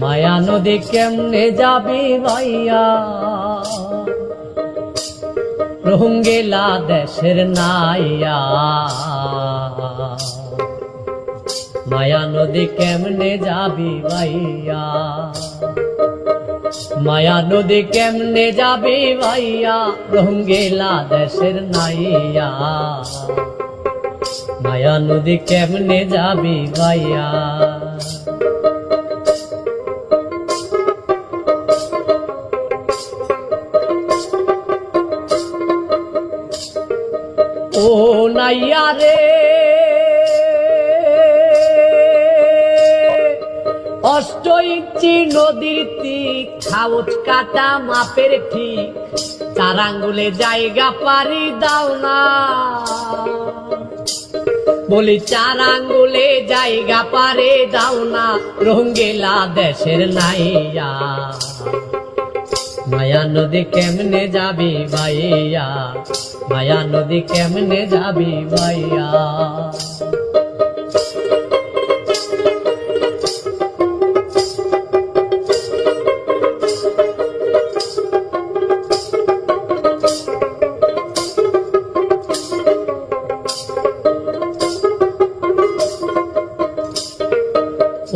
মায়া নদী কেমনে যাবি ভাইয়া, রঙ্গিলা দেশের নাইয়া। মায়া নদী কেমনে যাবি ভাইয়া, মায়া নদী কেমনে যাবি ভাইয়া, রঙ্গিলা দেশের নাইয়া। মায়া নদী কেমনে যাবি ভাইয়া। ও নাইয়া রে, অষ্ট ইঞ্চি নদীর তীর, খাউচ কাটা মাপের ঠিক, 4 আঙ্গুলে জায়গা পারি দাও না। বলি 4 আঙ্গুলে জায়গা পারে দাও না, রঙ্গিলা দেশের নাইয়া। মায়া নদী কেমনে যাবি ভাইয়া, মায়া নদী কেমনে যাবি ভাইয়া।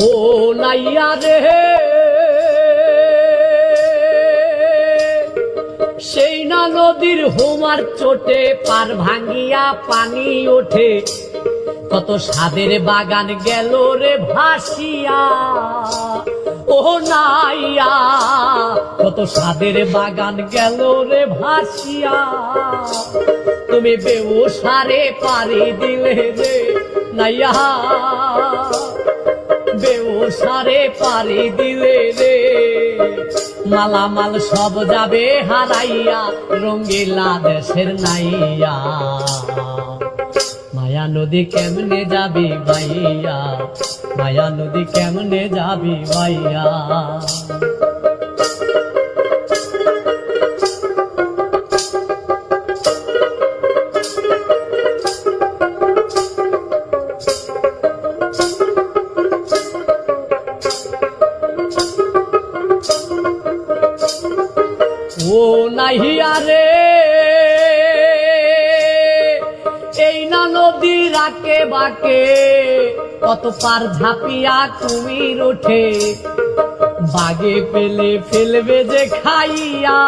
ও নাইয়া রে, সেই না নদীর হোমার চোটে পার ভাঙ্গিয়া পানি ওঠে, কত সাদের বাগান গেল রে ভাসিয়া। ও নাইয়া, কত সাদের বাগান গেল রে ভাসিয়া। তুমি বেউসারে পারি দিলে রে নাইয়া, বেউসারে পারি দিলে রে। মালামাল সব যাবে হারাইয়া, রঙ্গিলা দেশের নাইয়া। মায়া নদী কেমনে যাবি ভাইয়া, মায়া নদী কেমনে যাবি ভাইয়া। ও নাহিয়া রে, এই না নদী রাকে বাকে, কত পার ঝাঁপিয়া কুমির ওঠে, বাগে পেলে ফেলবে যে খাইয়া।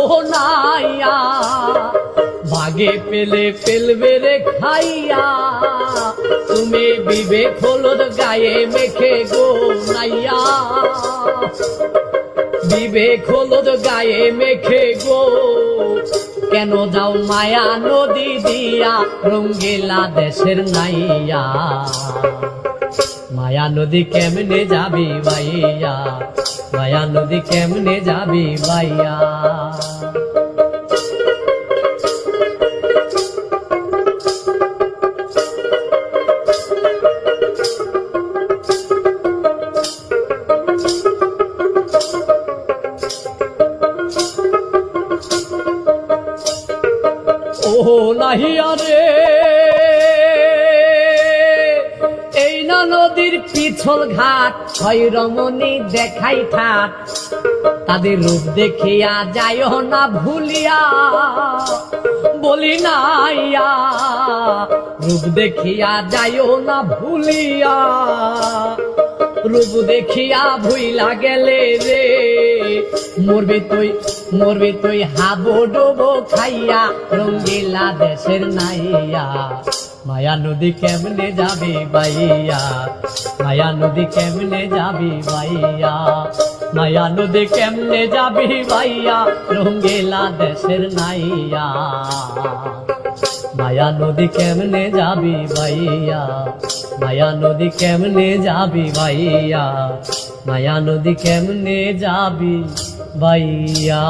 ও নাইয়া, বাগে পেলে ফেলবে রে খাইয়া। তুমি বিবেক হলুদ গায়ে মেখে গো নাইয়া, বিবেক হলুদ গায়ে মেখে গো, কেন যাও মায়া নদী দিয়া, রঙ্গিলা দেশের নাইয়া। মায়া নদী কেমনে যাবি ভাইয়া, মায়া নদী কেমনে যাবি ভাইয়া। ও নাহিয়া রে, এই না নদীর পিছল ঘাট, হয় রমণী দেখাই ঠাট, তাদের রূপ দেখিয়া যাইও না ভুলিয়া। বলি নাইয়া, রূপ দেখিয়া যাইও না ভুলিয়া। রূপ দেখিয়া ভুইলা গেলে রে, মরবি তুই হাবো ডুবো খাইয়া, রঙ্গিলা দেশের নাইয়া। মায়া নদী কেমনে যাবি ভাইয়া, মায়া নদী কেমনে যাবি ভাইয়া। মায়া নদী কেমনে যাবি ভাইয়া, রঙ্গিলা দেশের নাইয়া। মায়া নদী কেমনে যাবি ভাইয়া, মায়া নদী কেমনে যাবি ভাইয়া, মায়া নদী কেমনে যাবি ভাইয়া।